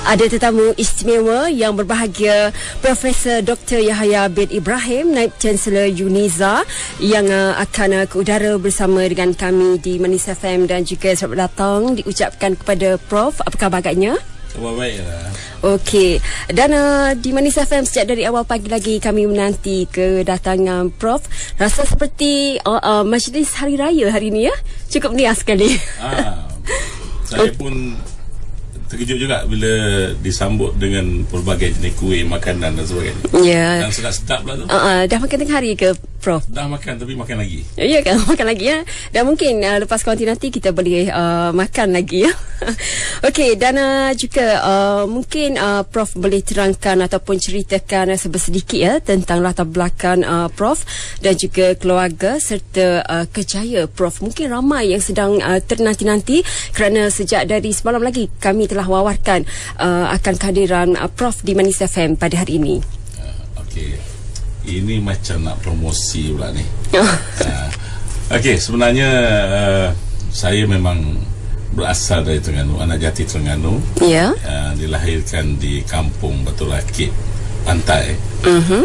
Ada tetamu istimewa yang berbahagia, Profesor Dr. Yahya bin Ibrahim, Naib Chancellor UNIZA, yang akan ke udara bersama dengan kami di Manis FM, dan juga selamat datang diucapkan kepada Prof. Apa khabar agaknya? Baiklah. Okey. Dan di Manis FM sejak dari awal pagi lagi kami menanti kedatangan Prof. Rasa seperti majlis hari raya hari ini ya. Cukup meriah sekali. Saya pun terkejut juga bila disambut dengan pelbagai jenis kuih, makanan dan sebagainya. Ya. Dan sedap-sedap lah tu. Dah makan tengah hari ke Prof? Dah makan, tapi makan lagi. Ya kan, makan lagi ya. Dan mungkin lepas kuarantin nanti kita boleh makan lagi ya. Okey, dan juga mungkin Prof boleh terangkan ataupun ceritakan sedikit ya tentang latar belakang Prof dan juga keluarga serta kerjaya Prof. Mungkin ramai yang sedang ternanti-nanti kerana sejak dari semalam lagi kami telah wawarkan akan kehadiran Prof di Manis FM pada hari ini. Okey. Ini macam nak promosi pula ni. Okey, sebenarnya saya memang berasal dari Terengganu, anak jati Terengganu. Ya. Dilahirkan di kampung Batu Rakit Pantai.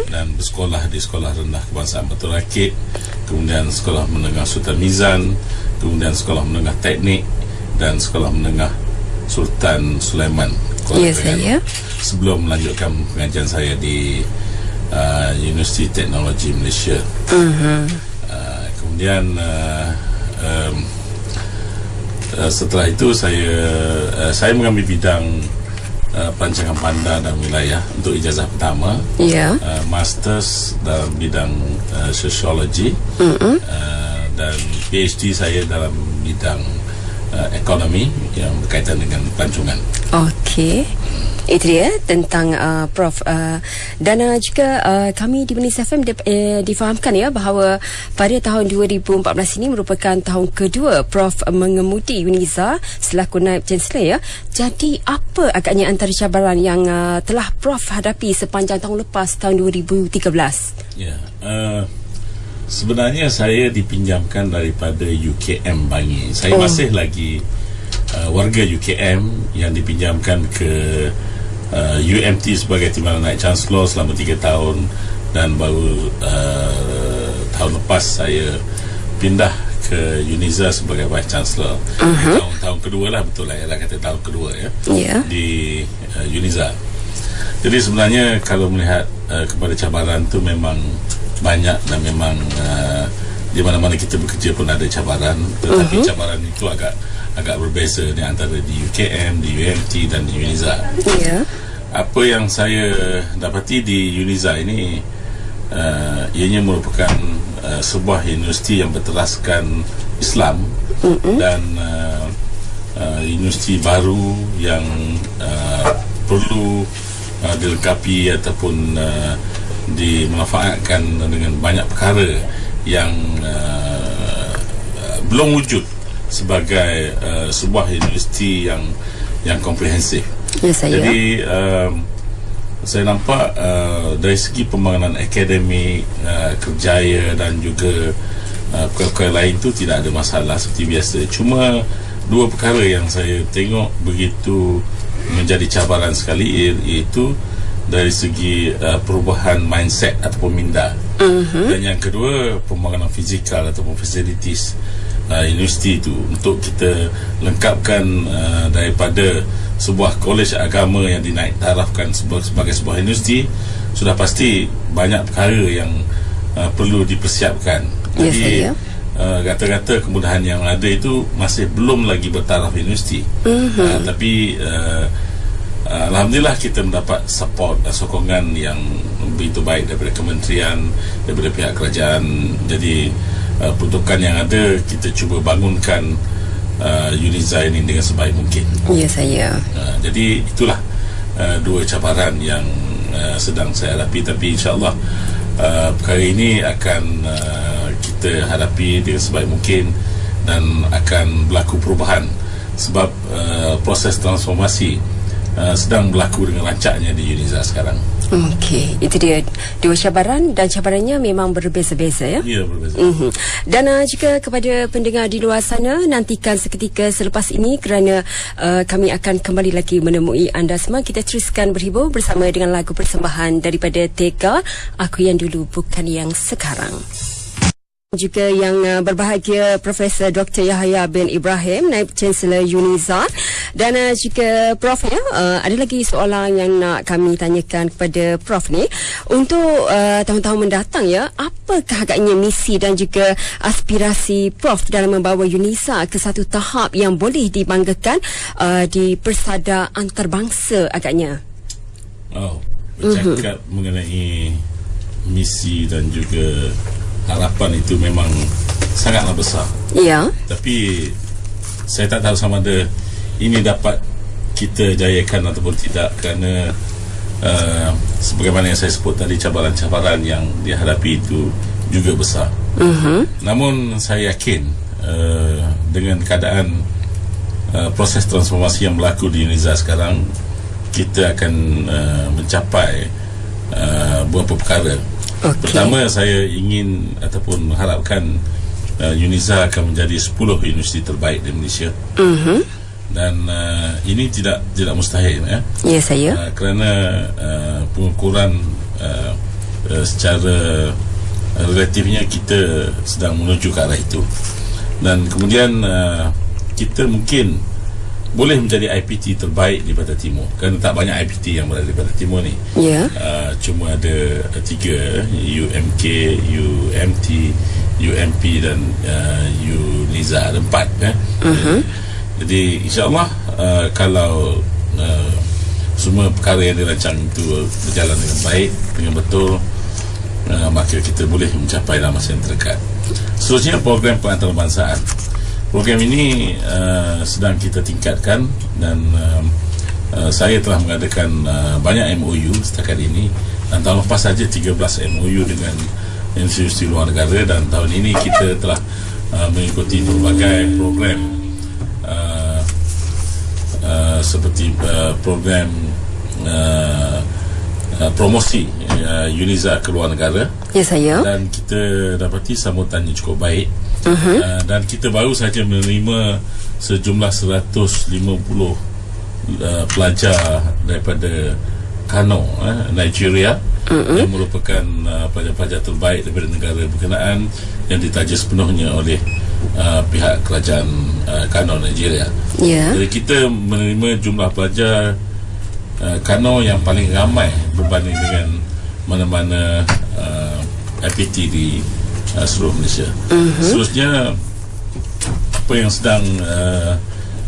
Dan bersekolah di Sekolah Rendah Kebangsaan Batu Rakit, kemudian Sekolah Menengah Sultan Mizan, kemudian Sekolah Menengah Teknik dan Sekolah Menengah Sultan Sulaiman, Kuala Terengganu. Sebelum melanjutkan pengajian saya di Universiti Teknologi Malaysia. Kemudian setelah itu saya mengambil bidang perancangan bandar dan wilayah untuk ijazah pertama. Masters dalam bidang sosiologi, dan PhD saya dalam bidang ekonomi yang berkaitan dengan pelancongan. Okey. Itu dia tentang Prof. Dan juga kami di Manis FM difahamkan ya bahawa pada tahun 2014 ini merupakan tahun kedua Prof mengemudi UNIZA selaku Naib Chancellor ya. Jadi apa agaknya antara cabaran yang telah Prof hadapi sepanjang tahun lepas, tahun 2013? Ya, sebenarnya saya dipinjamkan daripada UKM Bangi. Saya masih lagi warga UKM yang dipinjamkan ke UMT sebagai Timbalan Naib Chancellor selama 3 tahun, dan baru tahun lepas saya pindah ke UNIZA sebagai Vice Chancellor. Tahun kedua lah, betul lah, ialah kata tahun kedua ya, di UNIZA. Jadi sebenarnya kalau melihat kepada cabaran tu memang banyak, dan memang di mana-mana kita bekerja pun ada cabaran, tetapi cabaran itu agak berbeza di antara di UKM, di UMT dan di UNIZA. Apa yang saya dapati di UNIZA ini, ianya merupakan sebuah universiti yang berteraskan Islam, dan universiti baru yang perlu dilengkapi ataupun dimanfaatkan dengan banyak perkara yang belum wujud sebagai sebuah universiti yang komprehensif. Jadi saya nampak dari segi pembangunan akademik, kerjaya dan juga perkara lain tu tidak ada masalah seperti biasa. Cuma dua perkara yang saya tengok begitu menjadi cabaran sekali, iaitu dari segi perubahan mindset ataupun minda, dan yang kedua pembangunan fizikal ataupun facilities universiti itu, untuk kita lengkapkan daripada sebuah kolej agama yang dinaik tarafkan sebagai sebuah universiti. Sudah pasti banyak perkara yang perlu dipersiapkan. Jadi kata-kata kemudahan yang ada itu masih belum lagi bertaraf universiti. Tapi alhamdulillah kita mendapat support dan sokongan yang begitu baik daripada kementerian, daripada pihak kerajaan. Jadi peruntukan yang ada, kita cuba bangunkan UNIZA ini dengan sebaik mungkin. Jadi itulah dua cabaran yang sedang saya hadapi. Tapi insyaAllah perkara ini akan kita hadapi dengan sebaik mungkin, dan akan berlaku perubahan, sebab proses transformasi sedang berlaku dengan lancarnya di UNIZA sekarang. Okey, itu dia dua cabaran, dan cabarannya memang berbeza-beza ya. Ya, berbeza. Dan juga kepada pendengar di luar sana, nantikan seketika selepas ini kerana kami akan kembali lagi menemui anda semua. Kita teruskan berhibur bersama dengan lagu persembahan daripada Tega, Aku Yang Dulu Bukan Yang Sekarang. Juga yang berbahagia Profesor Dr. Yahya bin Ibrahim, Naib Chancellor UNIZA, dan juga Prof ya, ada lagi soalan yang nak kami tanyakan kepada Prof ni untuk tahun-tahun mendatang ya. Apakah agaknya misi dan juga aspirasi Prof dalam membawa UNIZA ke satu tahap yang boleh dibanggakan di persada antarabangsa agaknya? Bercakap mengenai misi dan juga harapan itu memang sangatlah besar. Ya. Tapi saya tak tahu sama ada ini dapat kita jayakan ataupun tidak, kerana sebagaimana yang saya sebut tadi, cabaran-cabaran yang dihadapi itu juga besar. Namun saya yakin dengan keadaan proses transformasi yang berlaku di UNIZA sekarang, kita akan mencapai beberapa perkara. Pertama, saya ingin ataupun mengharapkan UNIZA akan menjadi 10 universiti terbaik di Malaysia. Dan ini tidak mustahil ya. Ya, saya. Kerana pengukuran secara relatifnya kita sedang menuju ke arah itu. Dan kemudian kita mungkin boleh menjadi IPT terbaik di Pantai Timur, kerana tak banyak IPT yang berada di Pantai Timur ni. Ya. Cuma ada 3, UMK, UMT, UMP dan UNIZA, ada 4 Jadi insyaAllah kalau semua perkara yang dirancang itu berjalan dengan baik, dengan betul, maka kita boleh mencapai dalam masa yang terdekat. Seterusnya, program pengantarbangsaan. Program ini sedang kita tingkatkan, dan saya telah mengadakan banyak MOU setakat ini, dan tahun lepas saja 13 MOU dengan institusi luar negara, dan tahun ini kita telah mengikuti berbagai program seperti program promosi UNIZA ke luar negara. Ya, saya. Dan kita dapati sambutannya cukup baik. Dan kita baru saja menerima sejumlah 150 pelajar daripada Kano, Nigeria, yang merupakan pelajar-pelajar terbaik daripada negara berkenaan, yang ditaja sepenuhnya oleh pihak kerajaan Kano, Nigeria. Jadi kita menerima jumlah pelajar Kano yang paling ramai berbanding dengan mana-mana IPT di seluruh Malaysia. Seterusnya, apa yang sedang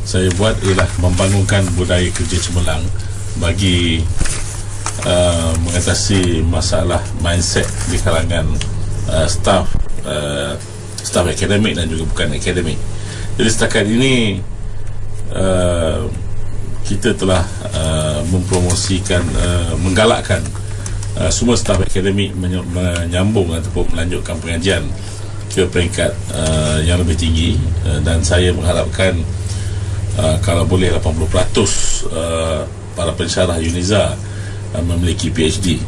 saya buat ialah membangunkan budaya kerja cemerlang bagi mengatasi masalah mindset di kalangan staf akademik dan juga bukan akademik. Jadi setakat ini kita telah mempromosikan, menggalakkan semua staf akademik menyambung ataupun melanjutkan pengajian ke peringkat yang lebih tinggi, dan saya mengharapkan kalau boleh 80% para pensyarah UNIZA memiliki PhD.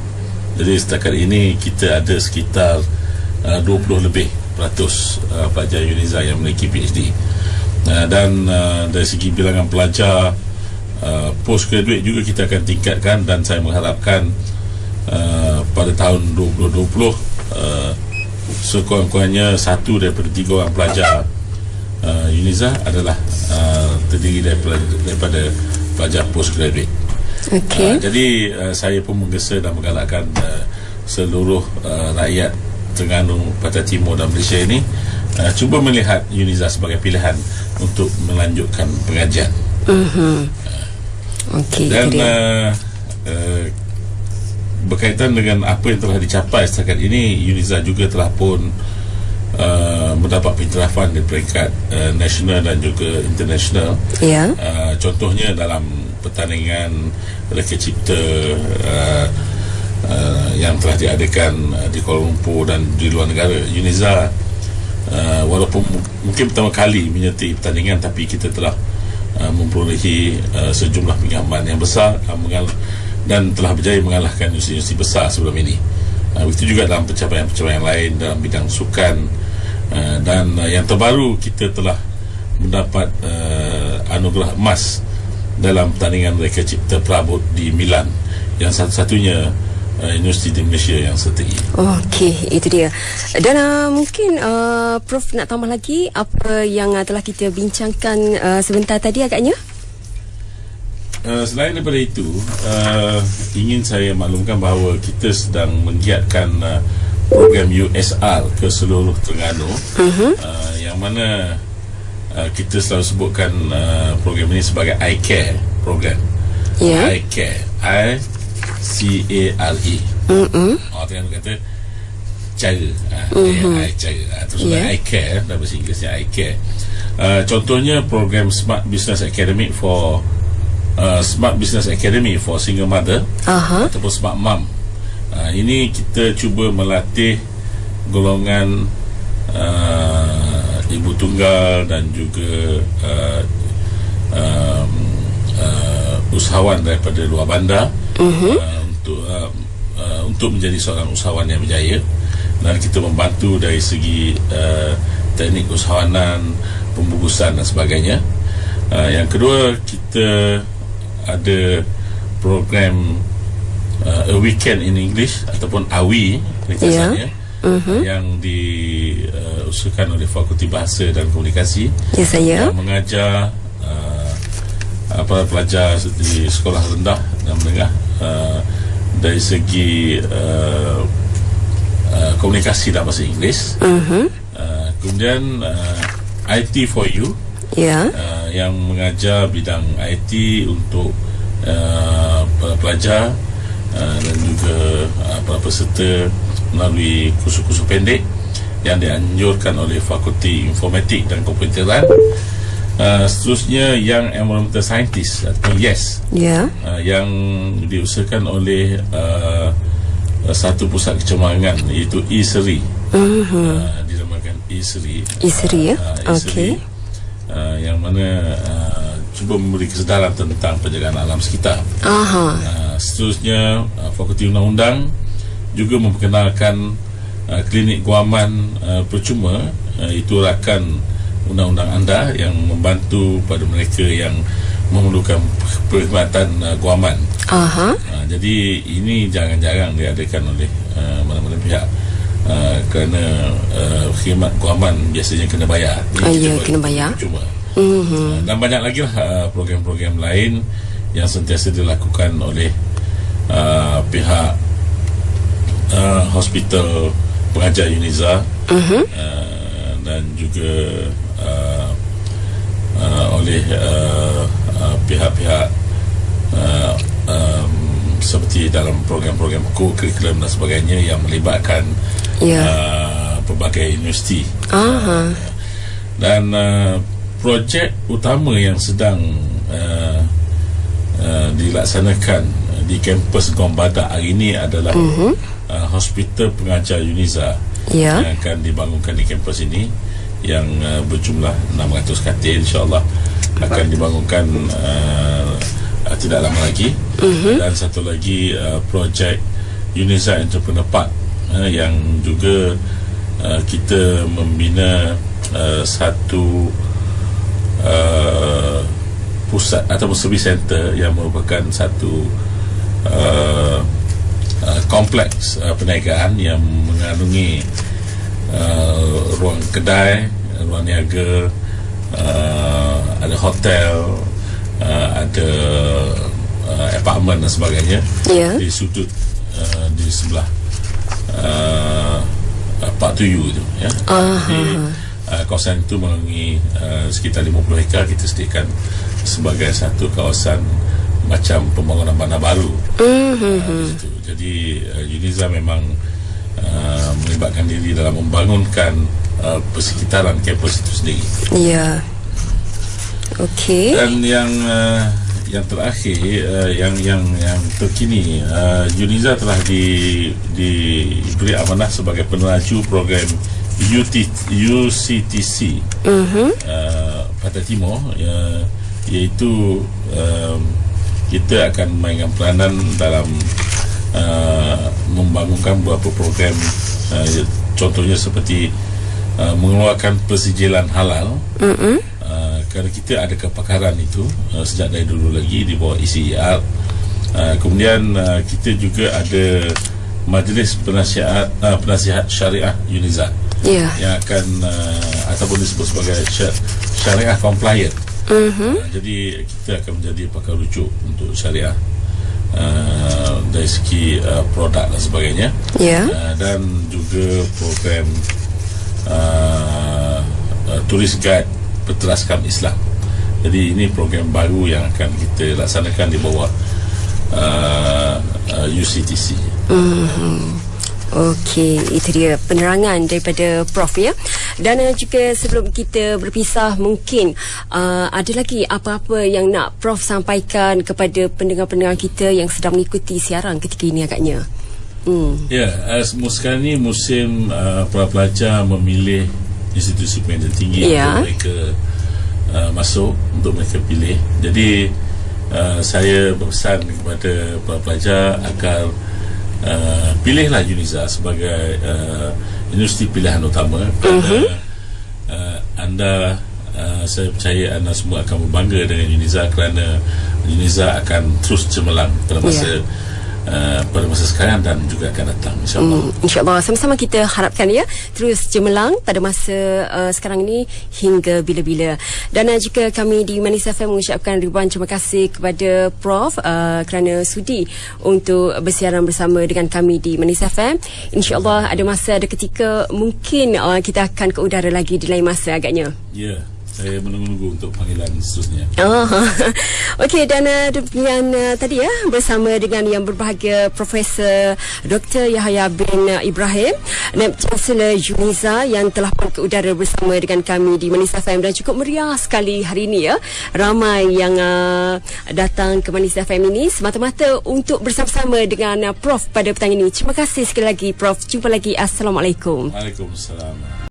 Jadi setakat ini kita ada sekitar 20 lebih peratus pelajar UNIZA yang memiliki PhD, dan dari segi bilangan pelajar postgraduate juga kita akan tingkatkan, dan saya mengharapkan pada tahun 2020 sekurang-kurangnya 1 daripada 3 orang pelajar UNIZA adalah terdiri daripada pelajar postgraduate. Jadi saya pun menggesa dan menggalakkan seluruh rakyat Terengganu, Pantai Timur dan Malaysia ini cuba melihat UNIZA sebagai pilihan untuk melanjutkan pengajian. Dan berkaitan dengan apa yang telah dicapai setakat ini, UNIZA juga telah pun mendapat pentarafan di peringkat nasional dan juga international. Contohnya dalam pertandingan Reka Cipta yang telah diadakan di Kuala Lumpur dan di luar negara, UNIZA walaupun mungkin pertama kali menyertai pertandingan, tapi kita telah memperolehi sejumlah penghargaan yang besar, dan telah berjaya mengalahkan universiti-universiti besar sebelum ini. Begitu juga dalam pencapaian-pencapaian lain dalam bidang sukan, dan yang terbaru kita telah mendapat anugerah emas dalam pertandingan reka cipta perabot di Milan, yang satu-satunya universiti di Malaysia yang seperti ini. Okey, itu dia. Dan mungkin Prof nak tambah lagi apa yang telah kita bincangkan sebentar tadi agaknya? Selain daripada itu, ingin saya maklumkan bahawa kita sedang menggiatkan program USR ke seluruh Terengganu, yang mana kita selalu sebutkan program ini sebagai iCare program. iCare, I-C-A-R-E. Orang Terengganu kata cara, terus iCare dalam bahasa Inggerisnya iCare. Contohnya program Smart Business Academy for single mother, ataupun Smart Mom. Ini kita cuba melatih golongan ibu tunggal dan juga usahawan daripada luar bandar, untuk menjadi seorang usahawan yang berjaya. Dan kita membantu dari segi teknik usahawanan, pembukusan dan sebagainya. Yang kedua, kita ada program A Weekend in English ataupun AWI ringkasannya, yang diusulkan oleh Fakulti Bahasa dan Komunikasi, yang mengajar para pelajar di sekolah rendah dan menengah dari segi komunikasi dalam bahasa Inggeris. Kemudian IT for You, yang mengajar bidang IT untuk para pelajar dan juga para peserta melalui kursus-kursus pendek yang dianjurkan oleh Fakulti Informatik dan Komputeran. Seterusnya Young Environmental Scientist atau YES, yang diusahakan oleh satu pusat kecemerlangan, iaitu ISERI. Dinamakan ISERI. Okey. Yang mana cuba memberi kesedaran tentang penjagaan alam sekitar. Seterusnya Fakulti Undang-Undang juga memperkenalkan klinik guaman percuma, itu rakan undang-undang anda yang membantu pada mereka yang memerlukan perkhidmatan guaman. Jadi ini jarang-jarang diadakan oleh mana-mana pihak, kerana khidmat guaman biasanya kena bayar. Kena bayar. Cuma dan banyak lagi lah program-program lain yang sentiasa dilakukan oleh pihak Hospital Pengajar UNIZA, dan juga oleh pihak-pihak seperti dalam program-program co-curriculum dan sebagainya yang melibatkan pelbagai universiti. Dan projek utama yang sedang dilaksanakan di kampus Gombada hari ini adalah Hospital Pengajar UNIZA yang akan dibangunkan di kampus ini, yang berjumlah 600 katil, insyaAllah akan dibangunkan tidak lama lagi. Dan satu lagi projek UNIZA Entrepreneur Park, yang juga kita membina satu pusat ataupun service center yang merupakan satu kompleks perniagaan yang mengandungi ruang kedai, ruang niaga, ada hotel, ada apartmen dan sebagainya di sudut di sebelah Park Tuyu itu, Di kawasan itu mengandungi sekitar 50 hektar. Kita sediakan sebagai satu kawasan macam pembangunan bandar baru. Jadi UNIZA memang melibatkan diri dalam membangunkan persekitaran kampus itu sendiri. Dan yang terakhir, yang terkini, UNIZA telah diberi amanah sebagai peneraju program UCTC Pantai Timur, iaitu kita akan memainkan peranan dalam membangunkan beberapa program, contohnya seperti mengeluarkan persijilan halal. Kerana kita ada kepakaran itu sejak dari dulu lagi di bawah ICER. Kemudian kita juga ada Majlis Penasihat Syariah UNIZA yang akan ataupun disebut sebagai Syariah Compliant. Jadi kita akan menjadi pakar rujuk untuk syariah dari segi produk dan sebagainya. Dan juga program turis guide Berteraskan Islam. Jadi ini program baru yang akan kita laksanakan di bawah UCTC. Okey, itu dia penerangan daripada Prof ya. Dan juga sebelum kita berpisah, mungkin ada lagi apa-apa yang nak Prof sampaikan kepada pendengar-pendengar kita yang sedang mengikuti siaran ketika ini agaknya. Sekarang ni musim para pelajar memilih institusi pendidikan tinggi untuk mereka masuk, untuk mereka pilih. Jadi saya berpesan kepada para pelajar agar pilihlah UNIZA sebagai universiti pilihan utama, kerana anda, saya percaya anda semua akan berbangga dengan UNIZA, kerana UNIZA akan terus cemerlang pada masa sekarang dan juga akan datang, insyaAllah. InsyaAllah, sama-sama kita harapkan ya, terus cemerlang pada masa sekarang ini hingga bila-bila. Dan juga kami di Manis FM mengucapkan ribuan terima kasih kepada Prof kerana sudi untuk bersiaran bersama dengan kami di Manis FM. InsyaAllah ada masa, ada ketika mungkin kita akan ke udara lagi di lain masa agaknya. Saya menunggu untuk panggilan seterusnya. Okey, dan dengan tadi ya, bersama dengan yang berbahagia Profesor Dr. Yahya bin Ibrahim, Naib Chancellor UNIZA, yang telah pun ke udara bersama dengan kami di Manis FM, dan cukup meriah sekali hari ini ya. Ramai yang datang ke Manis FM ini semata-mata untuk bersama-sama dengan Prof pada petang ini. Terima kasih sekali lagi Prof. Jumpa lagi. Assalamualaikum. Waalaikumsalam.